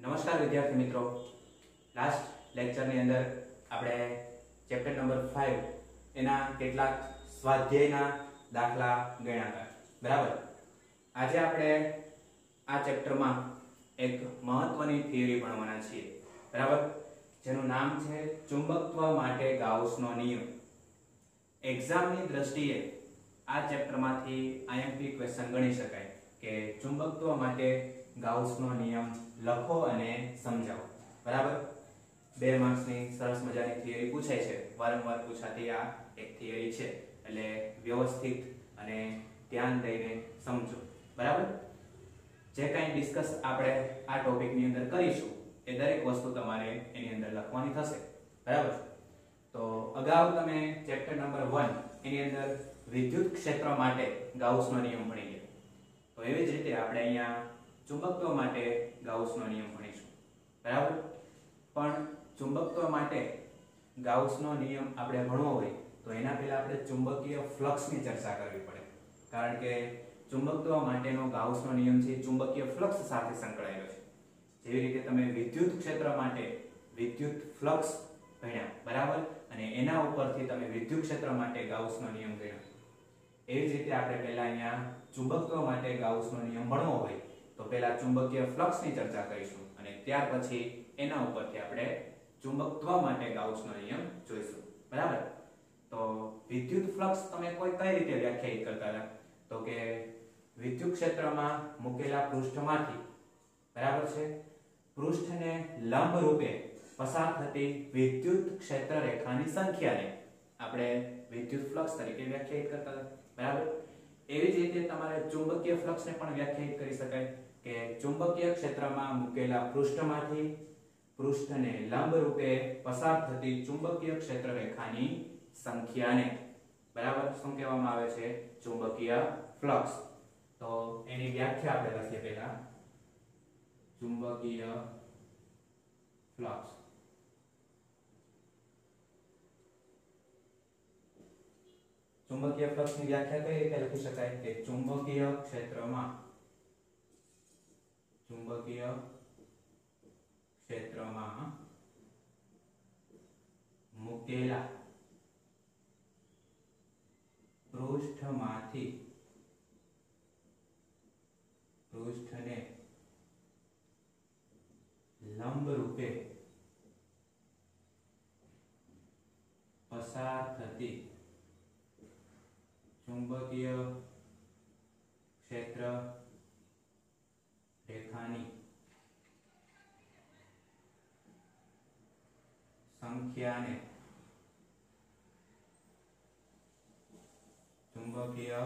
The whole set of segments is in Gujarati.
નમસ્કાર વિદ્યાર્થી મિત્રો, લાસ્ટ લેક્ચરની અંદર આપણે ચેપ્ટર નંબર 5 એના કેટલાક સ્વાધ્યાયના દાખલા ગણ્યા હતા. બરાબર. આજે આપણે આ ચેપ્ટરમાં એક મહત્વની થિયરી ભણવાના છીએ. બરાબર, જેનું નામ છે ચુંબકત્વ માટે ગાઉસનો નિયમ. એક્ઝામની દ્રષ્ટિએ આ ચેપ્ટરમાંથી આઈએમપી ક્વેશ્ચન ગણી શકાય કે ચુંબકત્વ માટે ગાઉસનો નિયમ લખો અને સમજાવો. બરાબર, 2 માર્ક્સની સરસ મજાની થિયરી પૂછાય છે. વારંવાર પૂછાતી આ એક થિયરી છે, એટલે વ્યવસ્થિત અને ધ્યાન દઈને સમજો. બરાબર, જે કાંઈ ડિસ્કસ આપણે આ ટોપિકની અંદર કરીશું એ દરેક વસ્તુ તમારે એની અંદર લખવાની થશે. બરાબર, તો અગાઉ તમે ચેપ્ટર નંબર 1 એની અંદર વિદ્યુત ક્ષેત્ર માટે ગાઉસનો નિયમ ભણી ગયા. તો એવી જ રીતે આપણે અહીંયા ચુંબકત્વ માટે ગાઉસનો નિયમ ભણીશું. બરાબર, પણ ચુંબકત્વ માટે ગાઉસનો નિયમ આપણે ભણવો હોય તો એના પહેલા આપણે ચુંબકીય ફ્લક્સની ચર્ચા કરવી પડે. કારણ કે ચુંબકત્વ માટેનો ગાઉસનો નિયમ છે ચુંબકીય ફ્લક્સ સાથે સંકળાયેલો છે. જેવી રીતે તમે વિદ્યુત ક્ષેત્ર માટે વિદ્યુત ફ્લક્સ ભણ્યા, બરાબર, અને એના ઉપરથી તમે વિદ્યુત ક્ષેત્ર માટે ગાઉસનો નિયમ ભણ્યા. એવી જ રીતે આપણે પહેલા અહીંયા ચુંબકત્વ માટે ગાઉસનો નિયમ ભણવો હોય તો પહેલા ચુંબકીય ફ્લક્સની ચર્ચા કરીશું અને ત્યાર પછી એના ઉપરથી આપણે ચુંબકત્વ માટે ગાઉસનો નિયમ જોઈશું. બરાબર, તો વિદ્યુત ફ્લક્સ તમે કઈ રીતે વ્યાખ્યાયિત કરતા હતા? તો કે વિદ્યુત ક્ષેત્રમાં મૂકેલા પૃષ્ઠમાંથી, બરાબર છે, પૃષ્ઠને લંબ રૂપે પસાર થતી વિદ્યુત ક્ષેત્ર રેખાની સંખ્યાને આપણે વિદ્યુત ફ્લક્સ તરીકે વ્યાખ્યાયિત કરતા હતા. બરાબર, એવી જ રીતે તમારે ચુંબકીય ફ્લક્સને પણ વ્યાખ્યાયિત કરી શકાય કે ચુંબકીય ક્ષેત્રમાં મૂકેલા પૃષ્ઠમાંથી પૃષ્ઠને લંબ રૂપે પસાર થતી ચુંબકીય ક્ષેત્ર રેખાની સંખ્યાને, બરાબર, શું કહેવામાં આવે છે? ચુંબકીય ફ્લક્સ. તો એની વ્યાખ્યા આપણે લખીએ પહેલા. ચુંબકીય ફ્લક્સ. ચુંબકીય ફ્લક્સની વ્યાખ્યા કઈ રીતે લખી શકાય કે ચુંબકીય ક્ષેત્રમાં મૂકેલા પૃષ્ઠમાંથી પૃષ્ઠને લંબ રૂપે પસાર થતી ચુંબકીય ક્ષેત્ર રેખાની સંખ્યાને ચુંબકીય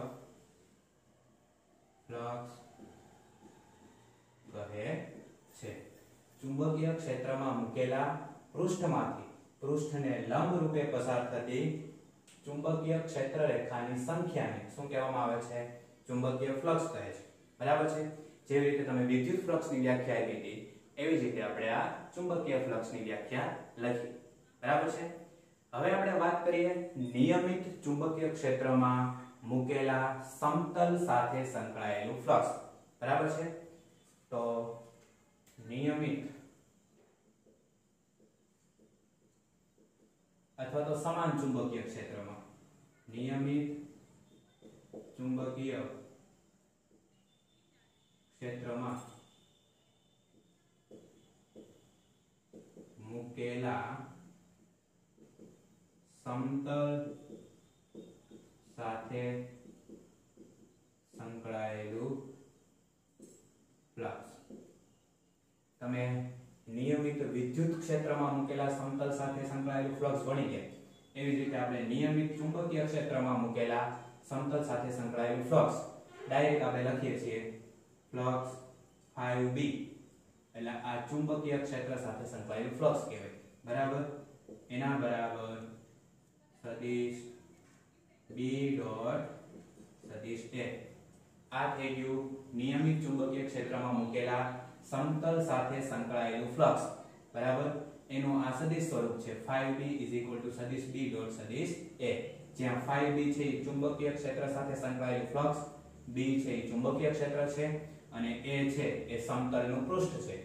ફ્લક્સ કહે છે. ચુંબકીય ક્ષેત્રમાં મૂકેલા પૃષ્ઠમાંથી પૃષ્ઠને લંબ રૂપે પસાર થતી ચુંબકીય ક્ષેત્ર રેખાની સંખ્યાને શું કહેવામાં આવે છે? ચુંબકીય ફ્લક્સ કહે છે. બરાબર છે. જેવી રીતે તમે વિદ્યુત ફ્લક્સની વ્યાખ્યા આપી હતી એવી જ રીતે આપણે આ ચુંબકીય ફ્લક્સની વ્યાખ્યા લખી. બરાબર છે. હવે આપણે વાત કરીએ નિયમિત ચુંબકીય ક્ષેત્રમાં મૂકેલા સમતલ સાથે સંકળાયેલું ફ્લક્સ. બરાબર છે. તો નિયમિત અથવા તો સમાન ચુંબકીય ક્ષેત્રમાં નિયમિત ચુંબકીય ક્ષેત્રમાં મૂકેલા સમતલ સાથે સંકળાયેલું ફ્લક્સ. તમે નિયમિત વિદ્યુત ક્ષેત્રમાં મૂકેલા સમતલ સાથે સંકળાયેલું ફ્લક્સ ભણી ગયા. એવી જ રીતે આપણે નિયમિત ચુંબકીય ક્ષેત્રમાં મૂકેલા સમતલ સાથે સંકળાયેલું ફ્લક્સ ડાયરેક્ટ આપણે લખીએ છીએ ફ્લક્સ 5b. એટલે આ ચુંબકીય ક્ષેત્ર સાથે સંકળાયેલું ફ્લક્સ કહેવાય. બરાબર, એના બરાબર સદિશ b ડોટ સદિશ a. આ થઈ ગયું નિયમિત ચુંબકીય ક્ષેત્રમાં મૂકેલા સમતલ સાથે સંકળાયેલું ફ્લક્સ. બરાબર, એનું આ સદિશ સ્વરૂપ છે 5b સદિશ b ડોટ સદિશ a. જ્યાં 5b છે એ ચુંબકીય ક્ષેત્ર સાથે સંકળાયેલું ફ્લક્સ, b છે એ ચુંબકીય ક્ષેત્ર છે અને a છે એ સમતલનું પૃષ્ઠ છે.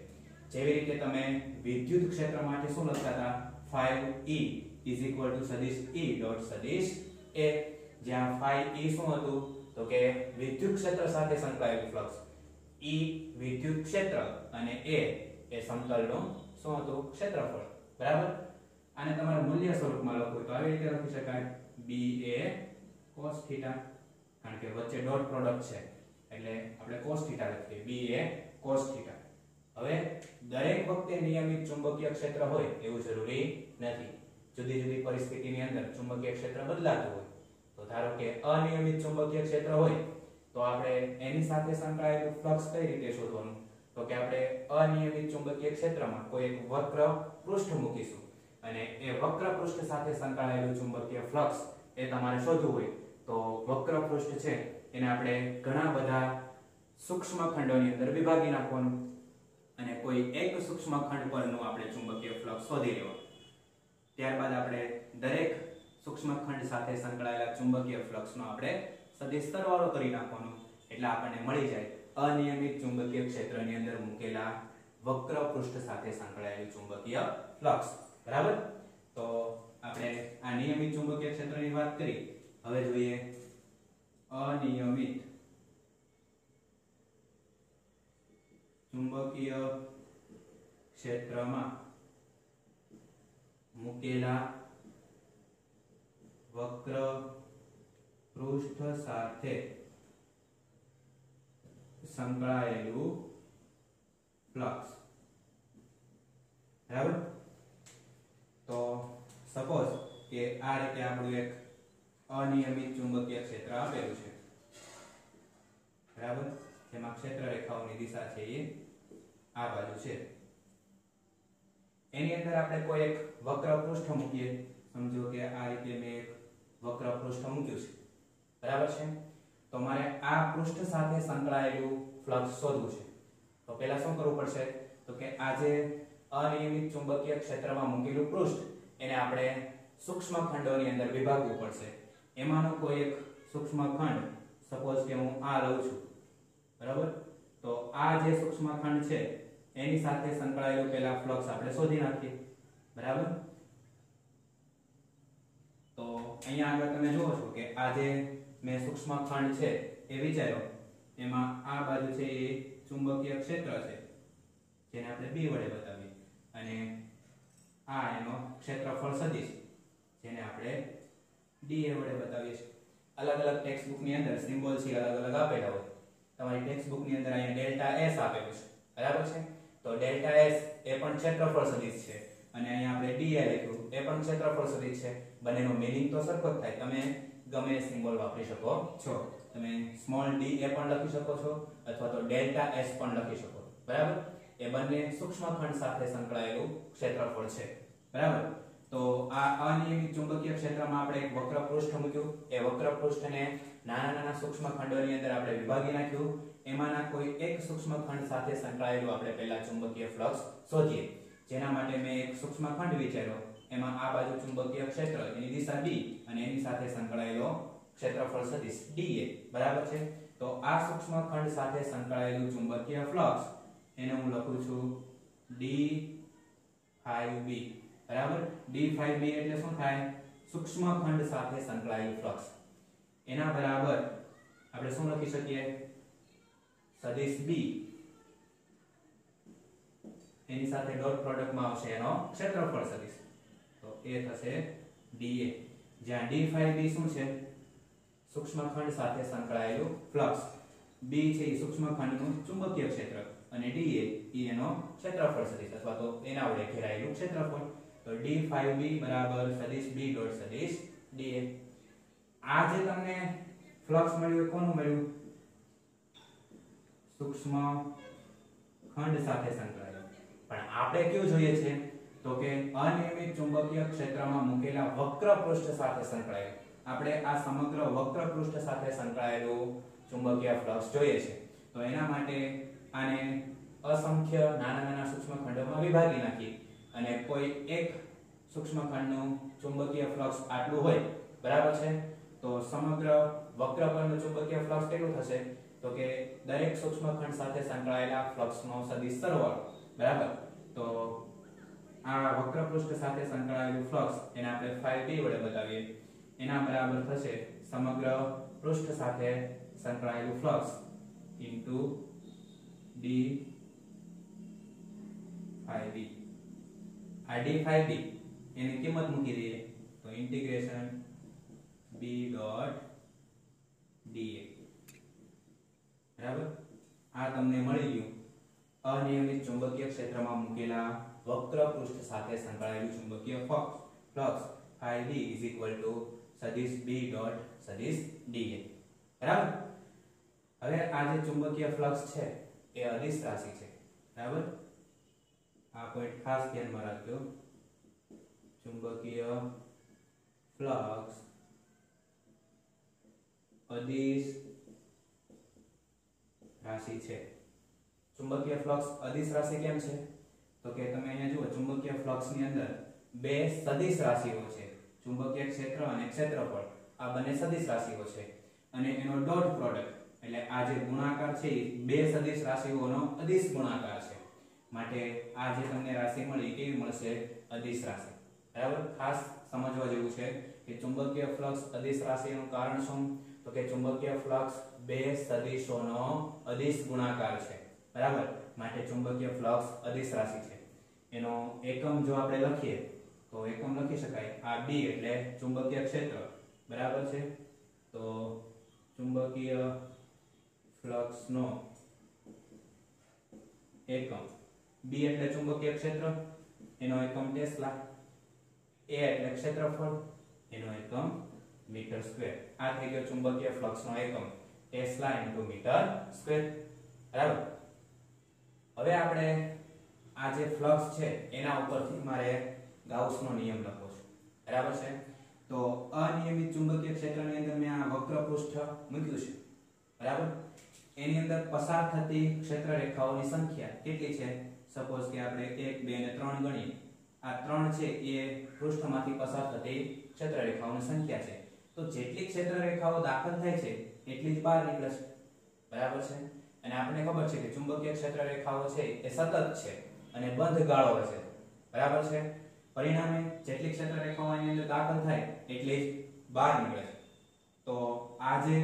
જેવી રીતે તમે વિદ્યુત ક્ષેત્ર માટે શું લખતા હતા 5E સદિશ E ડોટ સદિશ A, જ્યાં 5E શું હતું તો કે વિદ્યુત ક્ષેત્ર સાથે સંકળાયેલું ફ્લક્સ, E વિદ્યુત ક્ષેત્ર અને A એ સમતલનું શું હતું ક્ષેત્રફળ, બરાબર. આને તમારે મૂલ્ય સ્વરૂપમાં લખવું તો આવી રીતે લખી શકાય B એ cos થીટા, કારણ કે વચ્ચે ડોટ પ્રોડક્ટ છે એટલે આપણે cos થીટા લખીએ, B એ cos થીટા. હવે દરેક વખતે નિયમિત ચુંબકીય ક્ષેત્ર હોય એવું જરૂરી નથી. જુદી જુદી પરિસ્થિતિની અંદર ચુંબકીય ક્ષેત્ર બદલાતું હોય, તો ધારો કે અનિયમિત ચુંબકીય ક્ષેત્ર હોય તો આપણે એની સાથે સંકળાયેલું ફ્લક્સ કઈ રીતે શોધવાનું, તો કે આપણે અનિયમિત ચુંબકીય ક્ષેત્રમાં કોઈ એક વક્ર પૃષ્ઠ મૂકીશું અને એ વક્ર પૃષ્ઠ સાથે સંકળાયેલું ચુંબકીય ફ્લક્સ એ તમારે શોધવું હોય તો વક્ર પૃષ્ઠ છે એને આપણે ઘણા બધા સૂક્ષ્મ ખંડોની અંદર વિભાગી નાખવાનું અને કોઈ એક સૂક્ષ્મ ખંડ પરનું આપણે ચુંબકીય ફ્લક્સ શોધી લેવાનું. ત્યારબાદ આપણે દરેક સૂક્ષ્મ ખંડ સાથે સંકળાયેલા ચુંબકીય ફ્લક્સનો આપણે સદિશ સરવાળો કરી નાખવાનો એટલે આપણને મળી જાય અનિયમિત ચુંબકીય ક્ષેત્રની અંદર મૂકેલા વક્ર પૃષ્ઠ સાથે સંકળાયેલું ચુંબકીય ફ્લક્સ, બરાબર. તો આપણે આ નિયમિત ચુંબકીય ક્ષેત્રની વાત કરી. હવે જોઈએ અનિયમિત ચુંબકીય ક્ષેત્રમાં મૂકેલા વક્ર પૃષ્ઠ સાથે સંકળાયેલું ફ્લક્સ, બરાબર. તો સપોઝ કે આ રીતે આપણું એક અનિયમિત ચુંબકીય ક્ષેત્ર આપેલું છે, બરાબર, જેમાં ક્ષેત્ર રેખાઓની દિશા છે એ આ બાજુ છે. એની અંદર આપણે કોઈ એક વક્ર પૃષ્ઠ મૂકીએ. સમજો કે આ રીતે મેં એક વક્ર પૃષ્ઠ મૂક્યું છે, બરાબર છે. તો મારે આ પૃષ્ઠ સાથે સંકળાયેલું ફ્લક્સ શોધવું છે. તો પહેલા શું કરવું પડશે તો કે આ જે અનિયમિત ચુંબકીય ક્ષેત્રમાં મૂકેલું પૃષ્ઠ એને આપણે સૂક્ષ્મ ખંડોની અંદર વિભાગવું પડશે. એમાંનો કોઈ એક સૂક્ષ્મ ખંડ સપોઝ કે હું આ લઉં છું, બરાબર. તો આ જે સૂક્ષ્મ ખંડ છે એની સાથે સંકળાયેલું પહેલા ફ્લક્સ આપણે શોધી નાખીએ, બરાબર. તો અહીંયા આગળ તમે જુઓ છો કે આ જે મેં સૂક્ષ્મ ખંડ છે એ વિચારો, એમાં આ બાજુ છે એ ચુંબકીય ક્ષેત્ર છે જેને આપણે B વડે બતાવીએ અને આ એનો ક્ષેત્રફળ સદિશ જેને આપણે dA વડે બતાવીએ છીએ. અલગ અલગ ટેક્સ્ટ બુક ની અંદર સિમ્બોલ છે અલગ અલગ આપેલા હોય. તમારી ટેક્સ્ટ બુક ની અંદર અહીંયા ડેલ્ટા S આપેલું છે, બરાબર છે. તો ડેલ્ટા S એ પણ ક્ષેત્રફળ સદિશ છે અને અહીંયા આપણે dA લખ્યું એ પણ ક્ષેત્રફળ સદિશ છે. બંનેનો મીનિંગ તો સરખો જ થાય. તમે ગમે સિમ્બોલ વાપરી શકો છો. તમે સ્મોલ d એ પણ લખી શકો છો અથવા તો ડેલ્ટા S પણ લખી શકો, બરાબર. એ બંને સૂક્ષ્મ ખંડ સાથે સંકળાયેલું ક્ષેત્રફળ છે, બરાબર. તો આ અનિયમિત ચુંબકીય ક્ષેત્રમાં આપણે એક વક્ર પૃષ્ઠ મૂક્યું. એ વક્ર પૃષ્ઠને નાના નાના સૂક્ષ્મ ખંડોની અંદર આપણે વિભાગી નાખ્યું. એમાંના કોઈ એક સૂક્ષ્મ ખંડ સાથે સંકળાયેલું આપણે પહેલા ચુંબકીય ફ્લક્સ શોધીએ. જેના માટે મેં એક સૂક્ષ્મ ખંડ વિચાર્યો. એમાં આ બાજુ ચુંબકીય ક્ષેત્ર એની દિશા D અને એની સાથે સંકળાયેલો ક્ષેત્રફળ સદિશ dA, બરાબર છે. તો આ સૂક્ષ્મ ખંડ સાથે સંકળાયેલું ચુંબકીય ફ્લક્સ એને હું લખું છું d5b, બરાબર. d5b એટલે શું થાય? સૂક્ષ્મ ખંડ સાથે સંકળાયેલું ફ્લક્સ. એના બરાબર આપણે શું લખી શકીએ? સદિશ b એની સાથે ડોટ પ્રોડક્ટમાં આવશે એનો ક્ષેત્રફળ સદિશ, તો એ થશે dA. જ્યાં d5b શું છે? સૂક્ષ્મ ખંડ સાથે સંકળાયેલું ફ્લક્સ. b છે એ સૂક્ષ્મ ખંડનું ચુંબકીય ક્ષેત્ર અને dA એ એનો ક્ષેત્રફળ સદિશ અથવા તો એના વડે ઘેરાયેલું ક્ષેત્રફળ. તો d5b બરાબર સદિશ b ડોટ સદિશ dA. આ જે તમને ફ્લક્સ મળ્યું એ કોનું મળ્યું? સૂક્ષ્મ ખંડ સાથે સંકળાયેલું. પણ આપણે કયું જોઈએ છે તો કે અનિયમિત ચુંબકીય ક્ષેત્રમાં મૂકેલા વક્ર પૃષ્ઠ સાથે સંકળાયેલું. આપણે આ સમગ્ર વક્ર પૃષ્ઠ સાથે સંકળાયેલું ચુંબકીય ફ્લક્સ જોઈએ છે. તો એના માટે આને અસંખ્ય નાના નાના સૂક્ષ્મ ખંડોમાં વિભાગી નાખી અને કોઈ એક સૂક્ષ્મ ખંડનું ચુંબકીય ફ્લક્સ આટલું હોય, બરાબર છે. તો સમગ્ર વક્ર પરનું ચુંબકીય ફ્લક્સ કેટલું થશે? તો કે દરેક સૂક્ષ્મ ખંડ સાથે સંકળાયેલા ફ્લક્સનો સદિશ સરવાળો, બરાબર. તો આ વક્ર પૃષ્ઠ સાથે સંકળાયેલું ફ્લક્સ એને આપણે 5b વડે બતાવીએ એના બરાબર થશે સમગ્ર પૃષ્ઠ સાથે સંકળાયેલું ફ્લક્સ ઇન્ટુ d 5b. આ d 5b એની કિંમત મૂકી દઈએ તો ઇન્ટિગ્રેશન b ડોટ dA બરાબર. આ તમને મળી ગયું અનિયમિત ચુંબકીય ક્ષેત્રમાં મૂકેલા વક્ર પૃષ્ઠ સાથે સંકળાયેલું ચુંબકીય ફ્લક્સ 5b સદિશ b ડોટ સદિશ dA બરાબર. હવે આ જે ચુંબકીય ફ્લક્સ છે એ અદિશ રાશિ છે બરાબર. આ પોઈન્ટ ખાસ ધ્યાનમાં રાખજો. ચુંબકીય ફ્લક્સ અદિશ રાશિ છે. ચુંબકીય ફ્લક્સ અદિશ રાશિ કેમ છે તો કે તમે અહીંયા જુઓ ચુંબકીય ફ્લક્સ ની અંદર બે સદિશ રાશિઓ છે, ચુંબકીય ક્ષેત્ર અને ક્ષેત્રફળ. આ બંને સદિશ રાશિઓ છે અને એનો ડોટ પ્રોડક્ટ એટલે આ જે ગુણાકાર છે એ બે સદિશ રાશિઓનો અદિશ ગુણાકાર છે. માટે આ જે તમને રાશિ મળી કેવી મળશે? અદિશ રાશિ બરાબર. ખાસ સમજવા જેવું છે કે ચુંબકીય ફ્લક્સ અદિશ રાશિનું કારણ શું તો કે ચુંબકીય ફ્લક્સ બે સદિશોનો અદિશ ગુણાકાર છે બરાબર. માટે ચુંબકીય ફ્લક્સ અદિશ રાશિ છે. એનો એકમ જો આપણે લખીએ તો એકમ લખી શકાય આ b એટલે ચુંબકીય ક્ષેત્ર બરાબર છે. તો ચુંબકીય ફ્લક્સ નો એકમ b એટલે ચુંબકીય ક્ષેત્ર એનો એકમ ટેસ્લા, a એટલે ક્ષેત્રફળ એનો એકમ મીટર સ્ક્વેર. આ થઈ ગયો ચુંબકીય ફ્લક્સ નો એકમ ટેસ્લા * મીટર સ્ક્વેર બરાબર. હવે આપણે આ જે ફ્લક્સ છે એના ઉપરથી મારે ગાઉસનો નિયમ લખવો છે બરાબર છે. તો અનિયમિત ચુંબકીય ક્ષેત્રની અંદર મેં આ વક્ર પૃષ્ઠ મૂક્યું છે બરાબર. એની અંદર પસાર થતી ક્ષેત્ર રેખાઓની સંખ્યા કેટલી છે? સપોઝ કે આપણે 1 2 અને 3 ગણીએ. આ 3 છે એ પૃષ્ઠમાંથી પસાર થતી ક્ષેત્ર રેખાઓની સંખ્યા છે. તો જેટલી ક્ષેત્ર રેખાઓ દાખલ થાય છે એટલી જ બહાર નીકળે છે બરાબર છે. અને આપણને ખબર છે કે ચુંબકીય ક્ષેત્ર રેખાઓ છે એ સતત છે અને બંધ ગાળો હશે બરાબર છે. પરિણામે જેટલી ક્ષેત્ર રેખાઓ આની અંદર દાખલ થાય એટલી જ બહાર નીકળે છે. તો આ જે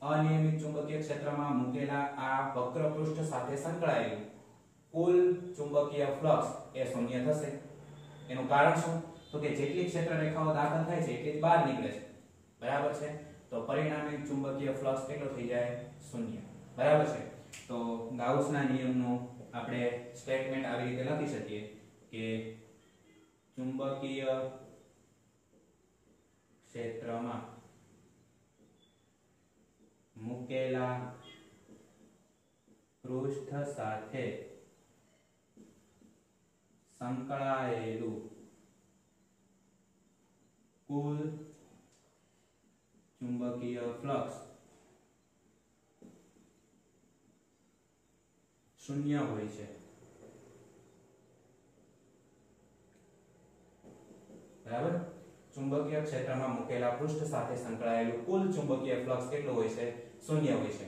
અનિયમિત ચુંબકીય ક્ષેત્રમાં મૂકેલા આ વક્ર પૃષ્ઠ સાથે સંકળાયેલું કુલ ચુંબકીય ફ્લક્સ એ શૂન્ય થશે. એનું કારણ શું તો કે જેટલી ક્ષેત્ર રેખાઓ દાખલ થાય છે એટલી જ બહાર નીકળે છે બરાબર છે. તો પરિણામે ચુંબકીય ફ્લક્સ કેટલો થઈ જાય? શૂન્ય બરાબર છે. તો ગાઉસના નિયમનું આપણે સ્ટેટમેન્ટ આવી રીતે લખી શકીએ કે ચુંબકીય ક્ષેત્રમાં મૂકેલા પૃષ્ઠ સાથે સંકળાયેલું કુલ ચુંબકીય ફ્લક્સ શૂન્ય હોય છે બરાબર. ચુંબકીય ક્ષેત્રમાં મૂકેલા પૃષ્ઠ સાથે સંકળાયેલું કુલ ચુંબકીય ફ્લક્સ કેટલું હોય છે? શૂન્ય હોય છે.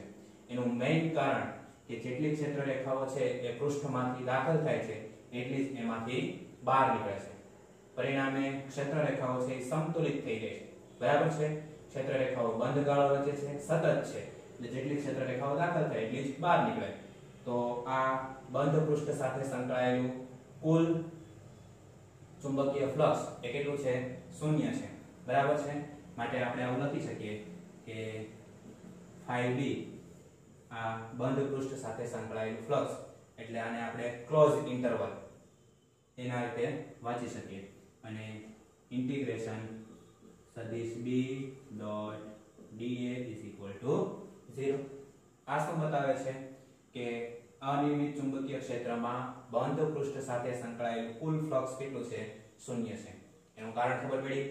એનું મેઇન કારણ કે જેટલી ક્ષેત્ર રેખાઓ છે એ પૃષ્ઠમાંથી દાખલ થાય છે એટલી જ એમાંથી બહાર નીકળે છે. પરિણામે ક્ષેત્ર રેખાઓ છે એ સંતુલિત થઈ જાય છે બરાબર છે. ક્ષેત્ર રેખાઓ બંધ ગાળો રચે છે, સતત છે એટલે જેટલી ક્ષેત્ર રેખાઓ દાખલ થાય એટલી જ બહાર નીકળે. તો આ બંધ પૃષ્ઠ સાથે સંકળાયેલું કુલ ચુંબકીય ફ્લક્સ એ કેટલું છે? શૂન્ય છે બરાબર છે. માટે આપણે આવું લખી શકીએ કે 5b આ બંધ પૃષ્ઠ સાથે સંકળાયેલું ફ્લક્સ એટલે આને આપણે ક્લોઝ ઇન્ટરવલ એના રીતે વાંચી શકીએ. અને ઇન્ટિગ્રેશન સદિશ b ડોટ dA 0. આ શું બતાવે છે કે અનિયમિત ચુંબકીય ક્ષેત્રમાં બંધ પૃષ્ઠ સાથે સંકળાયેલું કુલ ફ્લક્સ કેટલું છે? શૂન્ય છે. એનું કારણ ખબર પડી.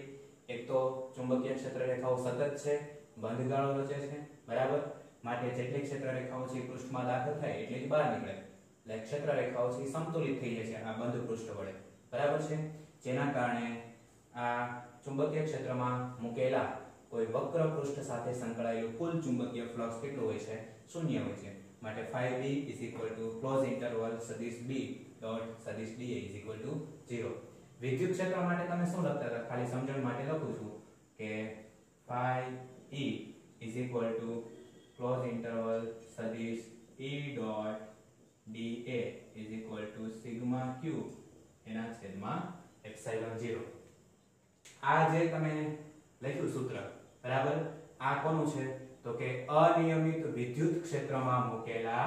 એક તો ચુંબકીય ક્ષેત્ર રેખાઓ સતત છે, બંધ ગાળો રચે છે બરાબર. માટે જેટલી ક્ષેત્ર રેખાઓ છે પૃષ્ઠમાં દાખલ થાય એટલી જ બહાર નીકળે એટલે ક્ષેત્ર રેખાઓ છે સંતુલિત થઈ જાય છે આ બંધ પૃષ્ઠ વડે બરાબર છે. જેના કારણે આ ચુંબકીય ક્ષેત્રમાં મૂકેલા કોઈ વક્ર પૃષ્ઠ સાથે સંકળાયેલું કુલ ચુંબકીય ફ્લક્સ કેટલું હોય છે? શૂન્ય હોય છે. માટે 5b ક્લોઝ ઇન્ટરવલ સદિશ b ડોટ સદિશ dA ઇઝ ઇક્વલ ટુ 0. વિદ્યુત ક્ષેત્ર માટે તમે શું લખતા હતા? ખાલી સમજણ માટે લખું છું કે phi E is equal to close interval સદિશ E dot dA is equal to sigma q એના છેદમાં એપ્સિલોન 0. આ જે તમે લખ્યું સૂત્ર, બરાબર, આ કોનું છે? તો કે અનિયમિત વિદ્યુત ક્ષેત્રમાં મૂકેલા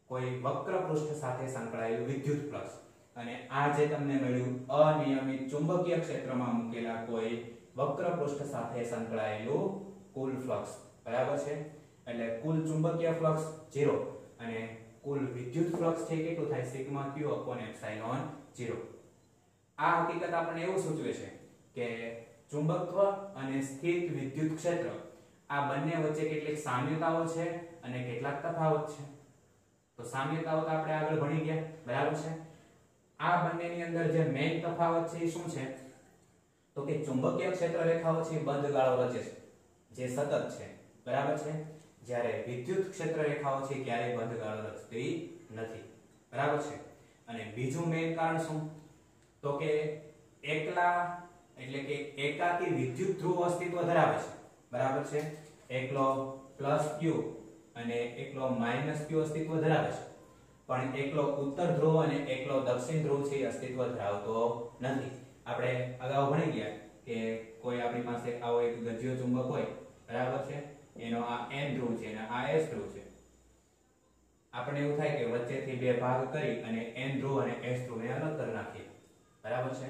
કોઈ વક્ર પૃષ્ઠ સાથે સંકળાયેલું વિદ્યુત ફ્લક્સ અને આ જે તમને મળ્યું અનિયમિત ચુંબકીય ક્ષેત્રમાં મૂકેલા કોઈ વક્ર પૃષ્ઠ સાથે સંકળાયેલું કુલ ફ્લક્સ, બરાબર છે? એટલે કુલ ચુંબકીય ફ્લક્સ 0 અને કુલ વિદ્યુત ફ્લક્સ છે કેટલું થાય? Sigma q upon epsilon 0. આ હકીકત આપણને એવું સૂચવે છે કે ચુંબકત્વ અને સ્થિત વિદ્યુત ક્ષેત્ર આ બંને વચ્ચે કેટલીક સામ્યતાઓ છે અને કેટલાક તફાવત છે. તો સામ્યતાઓ તો આપણે આગળ ભણી ગયા, બરાબર છે? આ બંનેની અંદર જે મેઇન તફાવત છે એ શું છે? તો કે ચુંબકીય ક્ષેત્ર રેખાઓ છે બંધ ગાળો રચે છે, જે સતત છે, બરાબર છે? જ્યારે વિદ્યુત ક્ષેત્ર રેખાઓ છે ક્યારેય બંધ ગાળો રચતી નથી, બરાબર છે? અને બીજું મેઇન કારણ શું? તો કે એકલા એટલે કે એકાકી વિદ્યુત ધ્રુવ અસ્તિત્વ ધરાવે છે, બરાબર છે? એકલો +q અને એકલો -q અસ્તિત્વ ધરાવે છે, પણ એકલો ઉત્તર ધ્રુવ અને એકલો દક્ષિણ ધ્રુવ છે અસ્તિત્વ ધરાવતો નથી. આપણે અગાઉ ભણી ગયા કે કોઈ આપણી પાસે આવો એક ગજ્યો ચુંબક હોય, બરાબર છે? એનો આ n ધ્રુવ છે અને આ s ધ્રુવ છે. આપણે એવું થાય કે વચ્ચેથી બે ભાગ કરી અને n ધ્રુવ અને s ધ્રુવને અલગ કરી નાખીએ, બરાબર છે?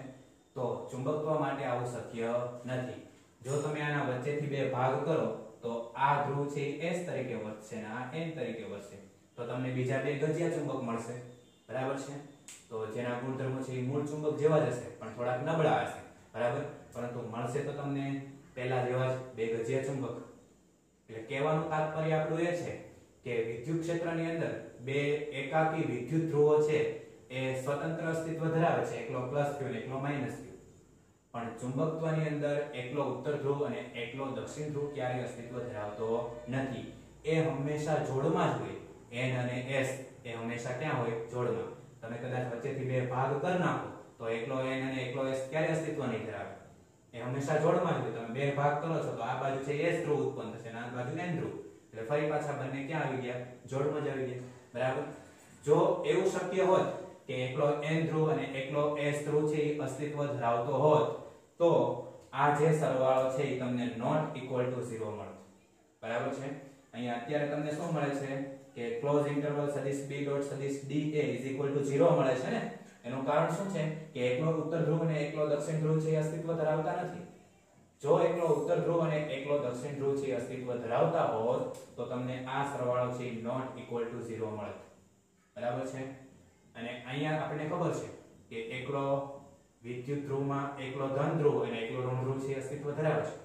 તો ચુંબકત્વ માટે આવું શક્ય નથી. જો તમે આના વચ્ચેથી બે ભાગ કરો તો આ ધ્રુવ છે એ s તરીકે વધશે અને આ n તરીકે વધશે, તો તમને બીજા બે ગજિયા ચુંબક મળશે, બરાબર છે? તો જેના ગુણધર્મો છે એ મૂળ ચુંબક જેવા જ હશે પણ થોડાક નબળા હશે, બરાબર? પરંતુ મળશે તો તમને પહેલા જેવા જ બે ગજિયા ચુંબક. એટલે કહેવાનું તાત્પર્ય આપણું એ છે કે વિદ્યુત ક્ષેત્રની અંદર બે એકાકી વિદ્યુત ધ્રુવો છે એ સ્વતંત્ર અસ્તિત્વ ધરાવે છે, એકલો +q અને એકલો -q. પણ ચુંબકત્વની અંદર એકલો ઉત્તર ધ્રુવ અને એકલો દક્ષિણ ધ્રુવ ક્યારેય અસ્તિત્વ ધરાવતો નથી. એ હંમેશા જોડમાં જ હોય. n અને s એ હંમેશા ક્યાં હોય? જોડમાં. તમે કદાચ વચ્ચેથી બે ભાગ કરી નાખો તો એકલો n અને એકલો s ક્યારેય અસ્તિત્વ નહીં ધરાવે. એ હંમેશા જોડમાં જ હોય. તમે બે ભાગ કરો છો તો આ બાજુ છે s ધ્રુવ ઉત્પન્ન થશે અને આ બાજુ n ધ્રુવ. એટલે ફરી પાછા બંને ક્યાં આવી ગયા? જોડમાં જ આવી ગયા, બરાબર? જો એવું શક્ય હોત કે એકલો n ધ્રુવ અને એકલો s ધ્રુવ છે એ અસ્તિત્વ ધરાવતો હોત તો આ જે સરવાળો છે એ તમને નોટ ઇક્વલ ટુ 0 મળત, બરાબર છે? અહીંયા અત્યારે તમને શું મળે છે કે ક્લોઝ ઇન્ટરવલ સદિશ b ડોટ સદિશ dA ઇઝ ઇક્વલ ટુ 0 મળે છે ને. એનું કારણ શું છે કે એકલો ઉત્તર ધ્રુવ અને એકલો દક્ષિણ ધ્રુવ છે એ અસ્તિત્વ ધરાવતા નથી. જો એકલો ઉત્તર ધ્રુવ અને એકલો દક્ષિણ ધ્રુવ છે અસ્તિત્વ ધરાવતા હોત તો તમને આ સરવાળો છે નોટ ઇક્વલ ટુ 0 મળત, બરાબર છે? અને અહીંયા આપણને ખબર છે કે એકલો વિદ્યુત ધ્રુવમાં એકલો ધન ધ્રુવ અને એકલો ઋણ ધ્રુવ છે અસ્તિત્વ ધરાવે છે,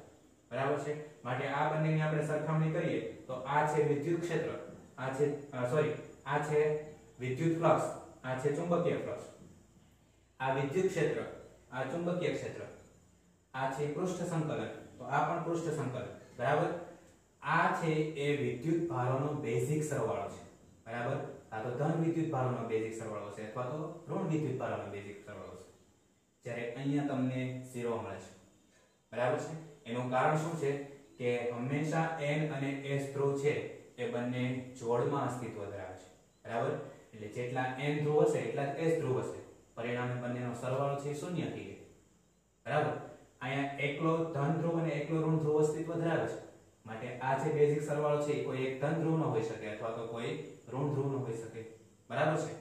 બરાબર છે? માટે આ બંનેની આપણે સરખામણી કરીએ તો આ છે વિદ્યુત ક્ષેત્ર, આ છે આ છે વિદ્યુત ફ્લક્સ, આ છે ચુંબકીય ફ્લક્સ. આ વિદ્યુત ક્ષેત્ર, આ ચુંબકીય ક્ષેત્ર, આ છે પૃષ્ઠ સંકલન, તો આ પણ પૃષ્ઠ સંકલન, બરાબર? આ છે એ વિદ્યુત ભારોનો બેઝિક સરવાળો છે, બરાબર? આ તો ધન વિદ્યુત ભારોનો બેઝિક સરવાળો છે અથવા તો ઋણ વિદ્યુત ભારોનો બેઝિક સરવાળો છે. જ્યારે અહીંયા તમને 0 મળે છે, બરાબર છે? એનું કારણ શું છે કે હંમેશા n અને s ધ્રુવ છે એ બંને જોડમાં અસ્તિત્વ ધરાવે છે, બરાબર? એટલે જેટલા n ધ્રુવ હશે એટલા જ s ધ્રુવ હશે. પરિણામે બંનેનો સરવાળો છે 0 થઈ જાય, બરાબર? અહીંયા એકલો ધન ધ્રુવ અને એકલો ઋણ ધ્રુવ અસ્તિત્વ ધરાવે છે. માટે આ જે બેઝિક સરવાળો છે કોઈ એક ધન ધ્રુવનો હોઈ શકે અથવા તો કોઈ ઋણ ધ્રુવનો હોઈ શકે, બરાબર છે?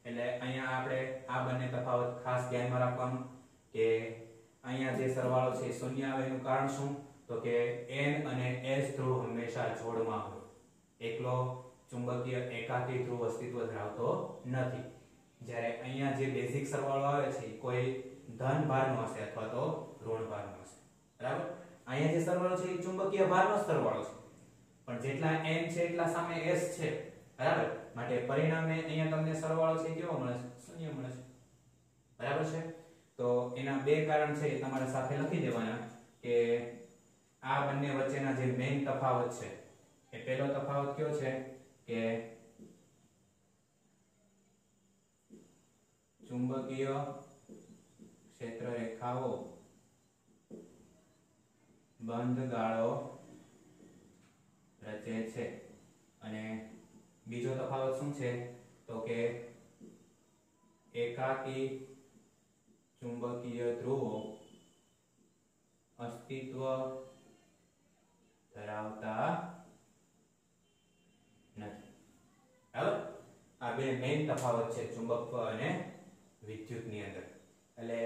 એટલે અહીંયા આપણે આ બંને તફાવત ખાસ ધ્યાનમાં રાખવાનું કે અહીંયા જે સરવાળો છે 0 આવે એનું કારણ શું? તો કે n અને s ધ્રુવ હંમેશા જોડમાં હોય. એકલો ચુંબકીય એકાકી ધ્રુવ અસ્તિત્વ ધરાવતો નથી. જ્યારે અહીંયા જે બેઝિક સરવાળો આવે છે કોઈ ધન ભારનો હશે અથવા તો ઋણ ભારનો હશે, બરાબર? અહીંયા જે સરવાળો છે એ ચુંબકીય ભારનો સરવાળો છે પણ જેટલા n છે એટલા સામે s છે, બરાબર? માટે પરિણામે અહીંયા તમને સરવાળો છે કેવો મળે છે? 0 મળે છે, બરાબર છે? તો એના બે કારણ છે એ તમારે સાથે લખી દેવાના કે આ બંને વચ્ચેના જે મેઇન તફાવત છે એ પહેલો તફાવત કયો છે કે ચુંબકીય ક્ષેત્ર રેખાઓ બંધ ગાળો રચે છે અને બીજો તફાવત શું છે તો કે એકાકી ચુંબકીય ધ્રુવો અસ્તિત્વ ધરાવતા નથી. બરાબર, આ બે મેઇન તફાવત છે ચુંબકત્વ અને વિદ્યુતની અંદર. એટલે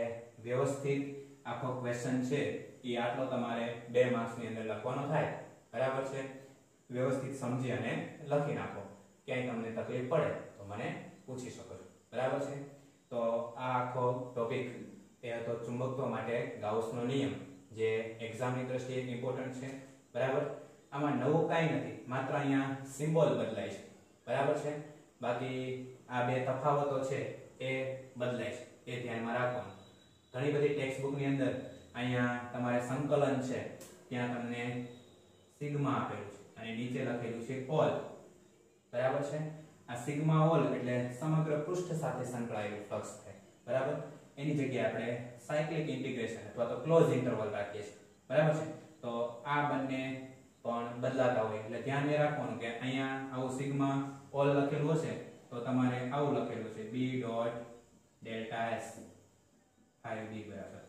વ્યવસ્થિત આખો ક્વેશ્ચન છે એ આટલો તમારે 2 માર્ક્સની અંદર લખવાનો થાય. બરાબર છે, વ્યવસ્થિત સમજી અને લખી નાખો. ક્યાંય તમને તકલીફ પડે તો મને પૂછી શકો છો. બરાબર છે, તો આ આખો ટોપિક એ હતો ચુંબકત્વ માટે ગાઉસનો નિયમ, જે એક્ઝામની દ્રષ્ટિએ ઇમ્પોર્ટન્ટ છે. બરાબર, આમાં નવું કાંઈ નથી, માત્ર અહીંયા સિમ્બોલ બદલાય છે. બરાબર છે, બાકી આ બે તફાવતો છે એ બદલાય છે, એ ધ્યાનમાં રાખવાનું. ઘણી બધી ટેક્સ્ટબુકની અંદર અહીંયા તમારે સંકલન છે ત્યાં તમને સિગ્મા આપેલું છે અને નીચે લખેલું છે ઓલ. બરાબર છે, આ સિગ્મા ઓલ એટલે સમગ્ર પૃષ્ઠ સાથે સંકળાયેલું ફ્લક્સ થાય. બરાબર, એની જગ્યાએ આપણે સાયક્લિક ઇન્ટિગ્રેશન અથવા તો ક્લોઝ ઇન્ટરવલ રાખીએ છીએ. બરાબર છે, તો આ બંને પણ બદલાતા હોય એટલે ધ્યાન એ રાખવાનું કે અહીંયા આવું સિગ્મા ઓલ લખેલું હશે તો તમારે આવું લખેલું છે b dot delta s 5b બરાબર.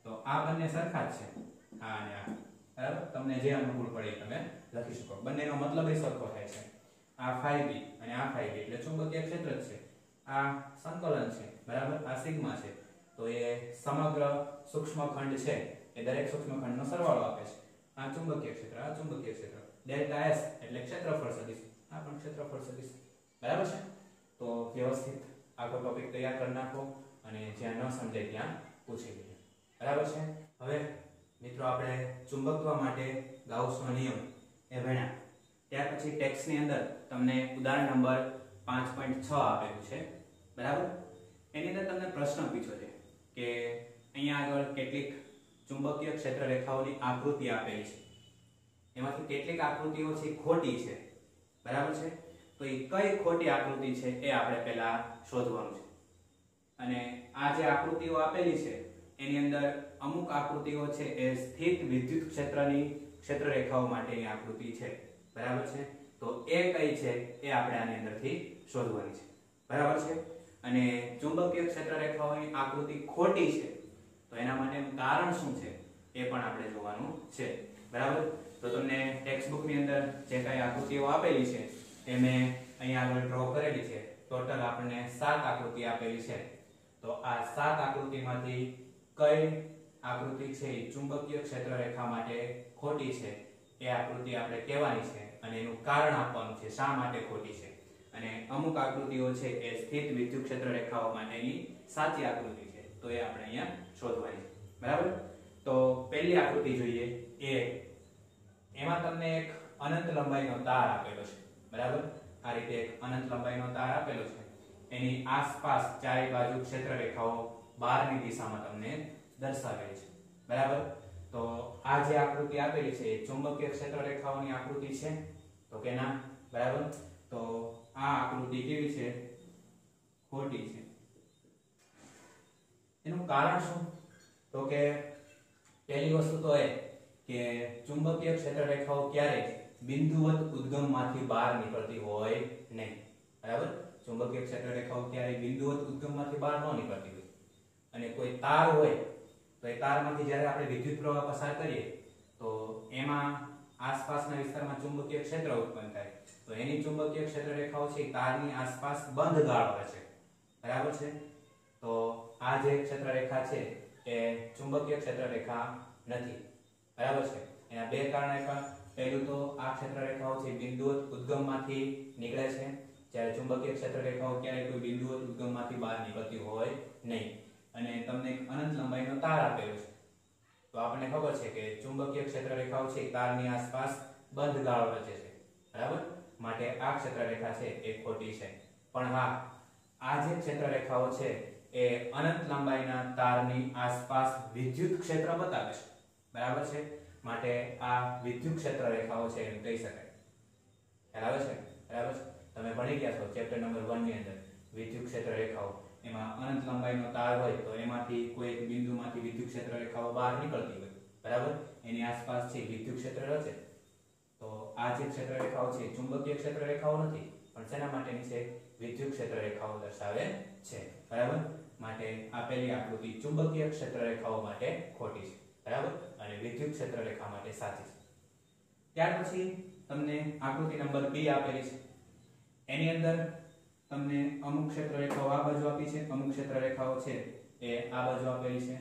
તો આ બંને સરખા જ છે, આ અને આ. બરાબર, તમને જે અનુકૂળ પડે તમે લખી શકો. બંનેનો મતલબ એ સરખો થાય છે. આ 5b અને આ 5b એટલે ચુંબકીય ક્ષેત્ર જ છે. આ સંકલન છે. બરાબર, આ સિગ્મા છે. તો એ સમગ્ર સૂક્ષ્મખંડ છે એ દરેક સૂક્ષ્મખંડનો સરવાળો આપે છે. આ ચુંબકીય ક્ષેત્ર, આ ચુંબકીય ક્ષેત્ર. ડેલ્ટા s એટલે ક્ષેત્રફળ સદિશ, આ પણ ક્ષેત્રફળ સદિશ. બરાબર છે, તો વ્યવસ્થિત આખો ટોપિક તૈયાર કરી નાખો અને જ્યાં ન સમજાય ત્યાં પૂછી લેજો. બરાબર છે, હવે મિત્રો આપણે ચુંબકત્વ માટે ગાઉસનો નિયમ એ ભણ્યા. ત્યાર પછી ટેક્સ્ટની અંદર તમને ઉદાહરણ નંબર 5.6 આપેલું છે. બરાબર, એની અંદર તમને પ્રશ્ન પૂછ્યો છે કે અહીંયા આગળ કેટલીક ચુંબકીય ક્ષેત્ર રેખાઓની આકૃતિ આપેલી છે, એમાંથી કેટલીક આકૃતિઓ છે ખોટી છે. બરાબર છે, તો એ કઈ ખોટી આકૃતિ છે એ આપણે પહેલા શોધવાનું છે. અને આ જે આકૃતિઓ આપેલી છે એની અંદર અમુક આકૃતિઓ છે એ સ્થિત વિદ્યુત ક્ષેત્રની ક્ષેત્ર રેખાઓ માટેની આકૃતિ છે. બરાબર છે, તો એ કઈ છે એ આપણે આની અંદરથી શોધવાની છે. બરાબર છે, અને ચુંબકીય ક્ષેત્ર રેખાઓની આકૃતિ ખોટી છે તો એના માટેનું કારણ શું છે એ પણ આપણે જોવાનું છે. બરાબર, તો તમને ટેક્સ્ટબુકની અંદર જે કઈ આકૃતિઓ આપેલી છે એ મેં અહીંયા આગળ ડ્રો કરેલી છે. ટોટલ આપણને 7 આકૃતિ આપેલી છે. તો આ 7 આકૃતિમાંથી કઈ આકૃતિ છે એ ચુંબકીય ક્ષેત્ર રેખા માટે ખોટી છે એ આકૃતિ આપણે કહેવાની છે અને એનું કારણ આપવાનું છે શા માટે ખોટી છે. અને અમુક આકૃતિઓ છે એ સ્થિત વિદ્યુત ક્ષેત્ર રેખાઓ માટેની સાચી આકૃતિ છે, તો એ આપણે અહીંયા શોધવાની છે. બરાબર, તો પહેલી આકૃતિ જોઈએ. એમાં તમને એક અનંત લંબાઈનો તાર આપેલો છે. બરાબર, આ રીતે એક અનંત લંબાઈનો તાર આપેલો છે. એની આસપાસ ચારે બાજુ ક્ષેત્ર રેખાઓ બહારની દિશામાં તમને દર્શાવેલી છે. બરાબર, તો આ જે આકૃતિ આપેલી છે એ ચુંબકીય ક્ષેત્ર રેખાઓની આકૃતિ છે તો કે ના? બરાબર, તો આ આકૃતિ કેવી છે? ખોટી છે. એનું કારણ શું? તો કે પહેલી વસ્તુ તો એ કે ચુંબકીય ક્ષેત્ર રેખાઓ ક્યારે બિંદુવત ઉદ્ગમમાંથી બહાર નીકળતી હોય નહીં. બરાબર, ચુંબકીય ક્ષેત્ર રેખાઓ ક્યારે બિંદુવત ઉદ્ગમમાંથી બહાર ન નીકળતી હોય. અને કોઈ તાર હોય તો એ તારમાંથી જ્યારે આપણે વિદ્યુત પ્રવાહ પસાર કરીએ તો એમાં આસપાસના વિસ્તારમાં ચુંબકીય ક્ષેત્ર ઉત્પન્ન થાય. તો એની ચુંબકીય ક્ષેત્ર રેખાઓ છે તારની આસપાસ બંધ ગાળો છે. બરાબર છે, તો આ જે ક્ષેત્ર રેખા છે એ ચુંબકીય ક્ષેત્ર રેખા નથી. બરાબર છે, એના બે કારણ આપ્યા. પહેલું તો આ ક્ષેત્ર રેખાઓ છે બિંદુવત ઉદ્ગમમાંથી નીકળે છે, જ્યારે ચુંબકીય ક્ષેત્ર રેખાઓ ક્યારેય કોઈ બિંદુવત ઉદ્ગમમાંથી બહાર નીકળતી હોય નહીં. અને તમને એક અનંત લંબાઈનો તાર આપેલો છે તો આપણને ખબર છે કે ચુંબકીય ક્ષેત્ર રેખાઓ છે તારની આસપાસ બંધ ગાળો રચે છે. બરાબર, માટે આ ક્ષેત્ર રેખા છે એ ખોટી છે. પણ હા, આ જે ક્ષેત્ર રેખાઓ છે એ અનંત લંબાઈના તારની આસપાસ વિદ્યુત ક્ષેત્ર બતાવે છે. બરાબર છે, માટે આ વિદ્યુત ક્ષેત્ર રેખાઓ છે એમ કહી શકાય. ખ્યાલ આવે છે? બરાબર છે, તમે ભણી ગયા છો ચેપ્ટર નંબર 1 ની અંદર વિદ્યુત ક્ષેત્ર રેખાઓ. એમાં અનંત લંબાઈનો તાર હોય તો એમાંથી કોઈ એક બિંદુમાંથી વિદ્યુત ક્ષેત્ર રેખાઓ બહાર નીકળતી હોય, બરાબર, એની આસપાસ છે વિદ્યુત ક્ષેત્ર રચે. તો આ જે ક્ષેત્ર રેખાઓ છે ચુંબકીય ક્ષેત્ર રેખાઓ નથી, પણ શેના માટેની છે? વિદ્યુત ક્ષેત્ર રેખાઓ દર્શાવે છે, બરાબર. માટે આપેલી આકૃતિ ચુંબકીય ક્ષેત્ર રેખાઓ માટે ખોટી છે, બરાબર, અને વિદ્યુત ક્ષેત્ર રેખા માટે સાચી છે. ત્યાર પછી તમને આકૃતિ નંબર 2 આપેલી છે. એની અંદર તમને અમુક ક્ષેત્ર રેખાઓ આ બાજુ આપી છે, અમુક ક્ષેત્ર રેખાઓ છે એ આ બાજુ આપેલી છે.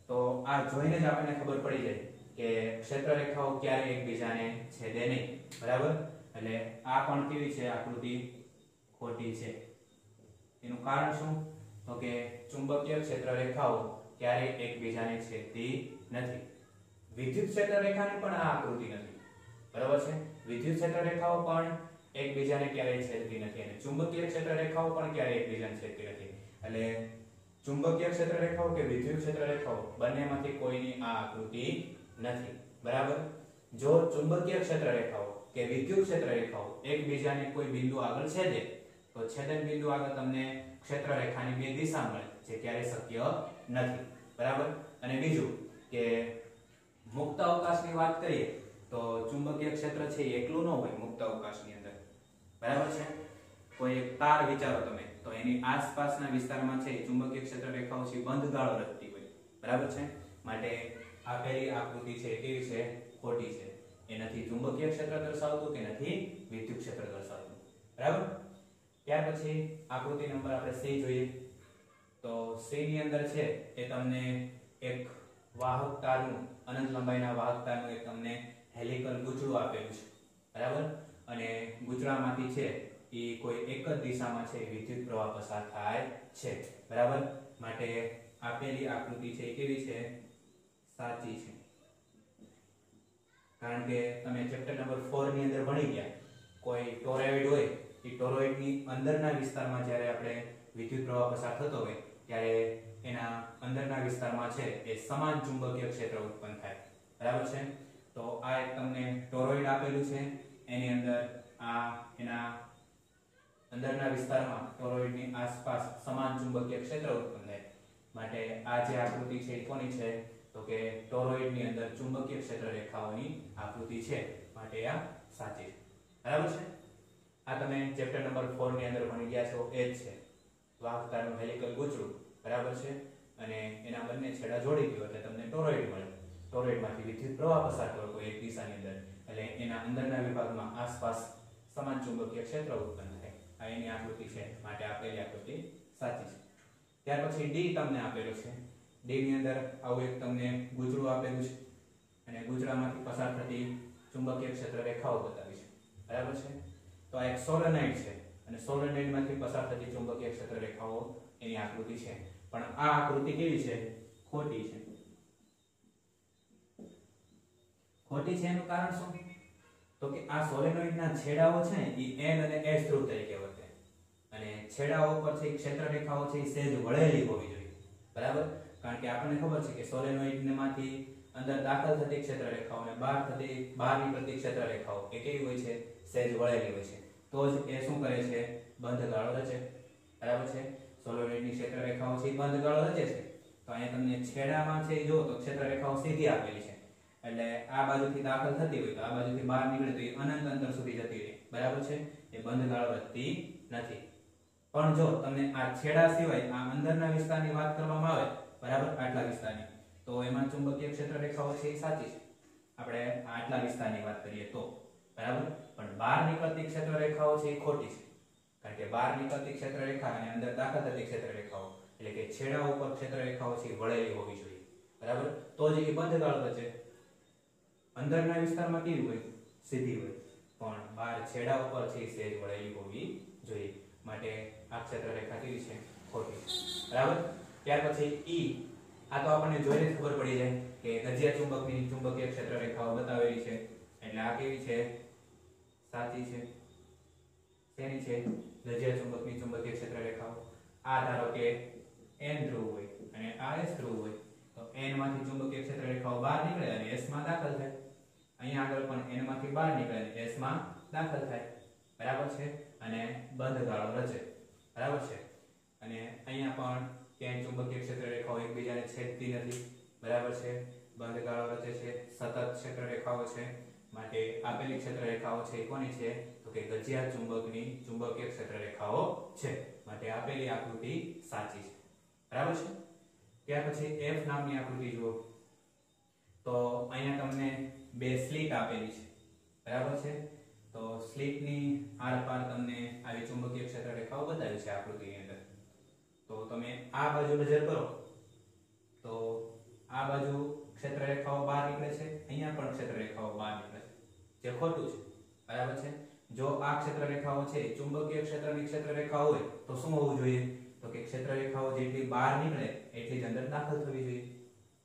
તો આ જોઈને જ આપણને ખબર પડી જાય કે ક્ષેત્ર રેખાઓ ક્યારે એકબીજાને છેદે નહીં, બરાબર. એટલે આ પણ કેવી છે આકૃતિ? ખોટી છે. એનું કારણ શું? તો કે ચુંબકીય ક્ષેત્ર રેખાઓ ક્યારે એકબીજાને છેદતી નથી. વિદ્યુત ક્ષેત્ર રેખાની પણ આ આકૃતિ નથી, બરાબર છે. વિદ્યુત ક્ષેત્ર રેખાઓ પણ એકબીજાને ક્યારેય છેદતી નથી અને ચુંબકીય ક્ષેત્ર રેખાઓ પણ ક્યારેય એકબીજાને છેદતી નથી. એટલે ચુંબકીય ક્ષેત્ર રેખાઓ કે વિદ્યુત ક્ષેત્ર રેખાઓ બંનેમાંથી કોઈની આ આકૃતિ નથી, બરાબર. જો ચુંબકીય ક્ષેત્ર રેખાઓ કે વિદ્યુત ક્ષેત્ર રેખાઓ એકબીજાને કોઈ બિંદુ આગળ છેદે તો છેદન બિંદુ આગળ તમને ક્ષેત્ર રેખાની બે દિશા મળે, જે ક્યારેય શક્ય નથી, બરાબર. અને બીજું કે મુક્ત અવકાશની વાત કરીએ તો ચુંબકીય ક્ષેત્ર છે એકલું ન હોય મુક્ત અવકાશની અંદર, બરાબર છે. કોઈ એક તાર વિચારો તમે, તો એની આસપાસના વિસ્તારમાં છે ચુંબકીય ક્ષેત્ર રેખાઓ છે બંધ ગાળો રચતી હોય, બરાબર છે. માટે આપેલી આકૃતિ છે કેવી છે? ખોટી છે. એ નથી ચુંબકીય ક્ષેત્ર દર્શાવતું કે નથી વિદ્યુત ક્ષેત્ર દર્શાવતું, બરાબર. ત્યાર પછી આકૃતિ નંબર આપણે C જોઈએ. તો C ની અંદર છે એ તમને એક વાહક તારનું અનંત લંબાઈના વાહક તારનું એક તમને હેલિકલ ગૂંચળું આપેલું છે, બરાબર. અને ગૂંચળામાંથી છે એ કોઈ એક જ દિશામાં છે વિદ્યુત પ્રવાહ પસાર થાય છે, બરાબર. માટે આપેલી આકૃતિ છે કેવી છે? સાચી છે. કારણ કે તમે ચેપ્ટર નંબર 4 ની અંદર ભણી ગયા, કોઈ ટોરોઇડ હોય એ ટોરોઇડની અંદરના વિસ્તારમાં જ્યારે આપણે વિદ્યુત પ્રવાહ પસાર થતો હોય ત્યારે એના અંદરના વિસ્તારમાં છે એ સમાન ચુંબકીય ક્ષેત્ર ઉત્પન્ન થાય, બરાબર છે. તો આ એક તમને ટોરોઇડ આપેલું છે, એની અંદર આ એના અંદરના વિસ્તારમાં ટોરોઇડની આસપાસ સમાન ચુંબકીય ક્ષેત્ર ઉત્પન્ન થાય. માટે આ જે આકૃતિ છે એ કોની છે? તો કે ટોરોઇડની અંદર ચુંબકીય ક્ષેત્ર રેખાઓની આકૃતિ છે, માટે આ સાચી છે, બરાબર છે. આ તમે ચેપ્ટર નંબર 4 ની અંદર ભણી ગયા છો એ જ છે વાહકતાનું હેલિકલ ગૂંચળું, બરાબર છે. અને એના બંને છેડા જોડી દો એટલે તમને ટોરોઇડ મળે. ટોરોઇડમાંથી વિદ્યુત પ્રવાહ પસાર કરો કોઈ એક દિશાની અંદર એટલે એના અંદરના વિભાગમાં આસપાસ સમાન ચુંબકીય ક્ષેત્ર ઉત્પન્ન થાય. આ એની આકૃતિ છે, માટે આપેલી આકૃતિ સાચી છે. ત્યાર પછી D તમને આપેલો છે. D ની અંદર આવું એક તમને ગૂંચળું આપેલું છે અને ગૂંચળામાંથી પસાર થતી ચુંબકીય ક્ષેત્ર રેખાઓ બતાવી છે, બરાબર છે. તો આ એક સોલેનોઇડ છે અને સોલેનોઇડમાંથી પસાર થતી ચુંબકીય ક્ષેત્ર રેખાઓ એની આકૃતિ છે. પણ આ આકૃતિ કેવી છે? ખોટી છે. ખોટી છે એનું કારણ શું? તો કે આ સોલેનોઇડના છેડાઓ છે એ N અને S ધ્રુવ તરીકે વર્તે અને છેડાઓ પર છે ક્ષેત્ર રેખાઓ છે એ સહેજ વળેલી હોવી જોઈએ, બરાબર. કારણ કે આપણને ખબર છે કે સોલેનોઇડમાંથી અંદર દાખલ થતી ક્ષેત્ર રેખાઓ અને બહાર નીકળતી ક્ષેત્ર રેખાઓ એ કેવી હોય છે? સહેજ વળેલી હોય છે. તો જ એ શું કરે છે? બંધ ગાળો રચે, બરાબર છે. સોલેનોઇડની ક્ષેત્ર રેખાઓ છે બંધ ગાળો રચે છે. તો અહીંયા તમને છેડામાં છે જો તો ક્ષેત્ર રેખાઓ સીધી આપેલી છે એટલે આ બાજુથી દાખલ થતી હોય તો આ બાજુથી બહાર નીકળે તો એ અનંત અંતર સુધી જતી રહે, બરાબર છે. એ બંધ ગાળો રચતી નથી. પણ જો તમને આ છેડા સિવાય આ અંદરના વિસ્તારની વાત કરવામાં આવે, બરાબર, આટલા વિસ્તારની, તો એમાં ચુંબકીય ક્ષેત્ર રેખાઓ છે એ સાચી છે. આપણે આટલા વિસ્તારની વાત કરીએ તો, બરાબર. પણ બહાર નીકળતી ક્ષેત્ર રેખાઓ છે એ ખોટી છે. કારણ કે બહાર નીકળતી ક્ષેત્ર રેખા અને અંદર દાખલ થતી ક્ષેત્ર રેખાઓ એટલે કે છેડા ઉપર ક્ષેત્ર રેખાઓ છે વળેલી હોવી જોઈએ, બરાબર. તો જ એ બંધ ગાળો રચે. અંદરના વિસ્તારમાં કેવી હોય? સીધી હોય. પણ બહાર છેડા ઉપર છે સહેજ વળેલી હોવી જોઈએ. માટે આ ક્ષેત્ર રેખા કેવી છે? ખોટી, બરાબર. ત્યાર પછી E. આ તો આપણને જોઈને જ ખબર પડી જાય કે ગજિયા ચુંબકની ચુંબકીય ક્ષેત્ર રેખાઓ બતાવેલી છે એટલે આ કેવી છે? સાચી છે. શેની છે? ગજિયા ચુંબકની ચુંબકીય ક્ષેત્ર રેખાઓ. આ ધારો કે N ધ્રુવ હોય અને આ S ધ્રુવ હોય તો N માંથી ચુંબકીય ક્ષેત્ર રેખાઓ બહાર નીકળે અને S માં દાખલ થાય. અહીંયા આગળ પણ N માંથી બહાર નીકળે અને S માં દાખલ થાય, બરાબર છે. અને બંધ ગાળો રચે, બરાબર છે. અને અહીંયા પણ ક્યાંય ચુંબકીય ક્ષેત્ર રેખાઓ એકબીજાને છેદતી નથી, બરાબર છે, બંધ ગાળો રચે છે, સતત ક્ષેત્ર રેખાઓ છે, માટે આપેલી ક્ષેત્ર રેખાઓ છે એ કોની છે તો કે ગજિયા ચુંબકની ચુંબકીય ક્ષેત્ર રેખાઓ છે, માટે આપેલી આકૃતિ સાચી છે, બરાબર છે। ત્યાર પછી F નામની આકૃતિ જુઓ તો અહીંયા તમને બે સ્લિટ આપેલી છે, બરાબર છે, તો સ્લિટની આરપાર તમને આવી ચુંબકીય ક્ષેત્ર રેખાઓ બતાવી છે આકૃતિની અંદર। તો તમે આ બાજુ નજર કરો તો આ બાજુ ક્ષેત્ર રેખાઓ બહાર નીકળે છે, અહીંયા પણ ક્ષેત્ર રેખાઓ બહાર નીકળે છે, જે ખોટું છે, બરાબર છે। જો આ ક્ષેત્ર રેખાઓ છે ચુંબકીય ક્ષેત્રની ક્ષેત્ર રેખા હોય તો શું હોવું જોઈએ તો કે ક્ષેત્ર રેખાઓ જેટલી બહાર નીકળે એટલી જ અંદર દાખલ થવી જોઈએ,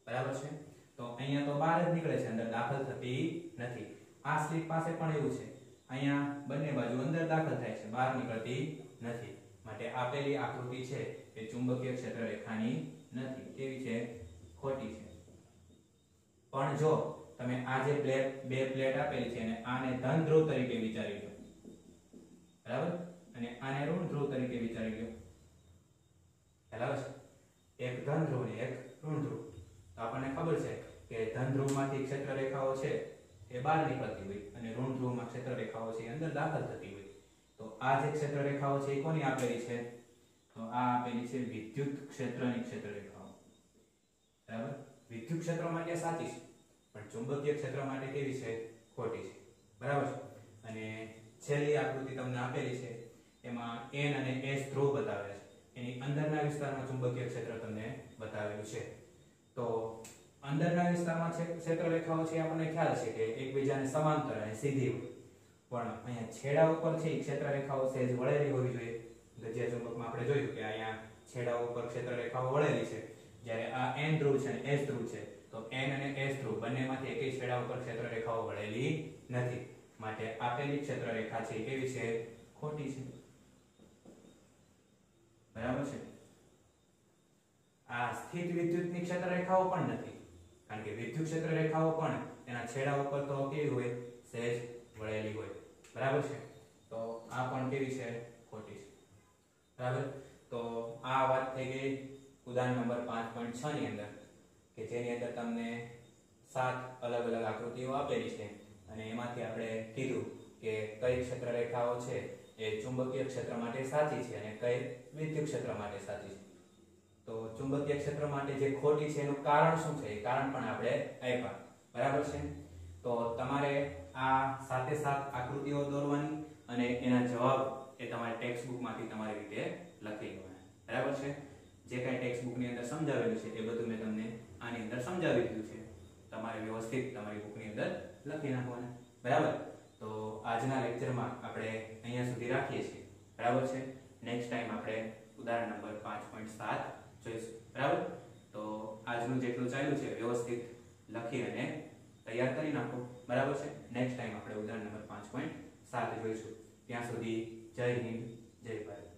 બરાબર છે। તો અહીંયા તો બહાર જ નીકળે છે, અંદર દાખલ થતી નથી। આ સ્લિટ પાસે પણ એવું છે, અહીંયા બંને બાજુ અંદર દાખલ થાય છે, બહાર નીકળતી નથી, માટે આપેલી આકૃતિ છે એ ચુંબકીય ક્ષેત્ર રેખાની નથી, કેવી છે ખોટી છે। પણ જો તમે આ જે બે પ્લેટ આપેલી છે અને આને ધન ધ્રુવ તરીકે વિચારી લો, બરાબર, અને આને ઋણ ધ્રુવ તરીકે વિચારી લો, બરાબર છે, એક ધન ધ્રુવ ને એક ઋણ ધ્રુવ, તો આપણને ખબર છે કે ધન ધ્રુવમાંથી ક્ષેત્ર રેખાઓ છે એ બહાર નીકળતી હોય અને ઋણ ધ્રુવમાં ક્ષેત્ર રેખાઓ છે અંદર દાખલ થતી હોય, તો આ જે ક્ષેત્ર રેખાઓ છે એ કોની આપેલી છે તો આ આપેલી છે વિદ્યુત ક્ષેત્રની ક્ષેત્ર રેખાઓ, બરાબર। વિદ્યુત ક્ષેત્ર માટે સાચી છે પણ ચુંબકીય ક્ષેત્ર માટે કેવી છે ખોટી છે, બરાબર છે। અને છેલ્લી આકૃતિ તમને આપેલી છે એમાં N અને S ધ્રુવ બતાવે છે, એની અંદરના વિસ્તારમાં ચુંબકીય ક્ષેત્ર તમને બતાવેલું છે। તો અંદરના વિસ્તારમાં ક્ષેત્ર રેખાઓ છે આપણને ખ્યાલ છે કે એકબીજાને સમાંતર અને સીધી હોય, પણ અહીંયા છેડા ઉપર છે ક્ષેત્ર રેખાઓ સહેજ વળેલી હોવી જોઈએ। ગજિયા ચુંબકમાં આપણે જોયું કે અહીંયા છેડા ઉપર ક્ષેત્ર રેખાઓ વળેલી છે, જ્યારે આ N ધ્રુવ છે અને S ધ્રુવ છે તો N અને S ધ્રુવ બંનેમાંથી એકેય છેડા ઉપર ક્ષેત્ર રેખાઓ વળેલી નથી, માટે આપેલી ક્ષેત્ર રેખા છે કેવી છે ખોટી છે, બરાબર છે। આ સ્થિત વિદ્યુતની ક્ષેત્ર રેખાઓ પણ નથી, કારણ કે વિદ્યુત ક્ષેત્ર રેખાઓ પણ એના છેડા ઉપર તો કેવી હોય સહેજ વળેલી હોય, બરાબર છે। તો આ પણ કેવી છે ખોટી છે, બરાબર। તો આ વાત થઈ ગઈ ઉદાહરણ નંબર 5.6 ની અંદર કે જેની અંદર તમને 7 અલગ અલગ આકૃતિઓ આપેલી છે અને એમાંથી આપણે કીધું કે કઈ ક્ષેત્ર રેખાઓ છે એ ચુંબકીય ક્ષેત્ર માટે સાચી છે અને કઈ વિદ્યુત ક્ષેત્ર માટે સાચી છે। તો ચુંબકીય ક્ષેત્ર માટે જે ખોટી છે એનું કારણ શું છે એ કારણ પણ આપણે આપ્યા, બરાબર છે। તો તમારે આ 7 આકૃતિઓ દોરવાની અને એના જવાબ એ તમારે ટેક્સ્ટ બુકમાંથી તમારી રીતે લખી લેવાના, બરાબર છે। જે કાંઈ ટેક્સ્ટ બુકની અંદર સમજાવેલું છે એ બધું મેં તમને આની અંદર સમજાવી દીધું છે, તમારે વ્યવસ્થિત તમારી બુકની અંદર લખી નાખવાના, બરાબર। તો આજના લેક્ચરમાં આપણે અહીંયા સુધી રાખીએ છીએ, બરાબર છે। નેક્સ્ટ ટાઈમ આપણે ઉદાહરણ નંબર 5.7 જોઈશું, બરાબર। તો આજનું જેટલું ચાલ્યું છે વ્યવસ્થિત લખી અને તૈયાર કરી નાખો, બરાબર છે। નેક્સ્ટ ટાઈમ આપણે ઉદાહરણ નંબર 5.7 જોઈશું, ત્યાં સુધી જય હિન્દ, જય ભારત।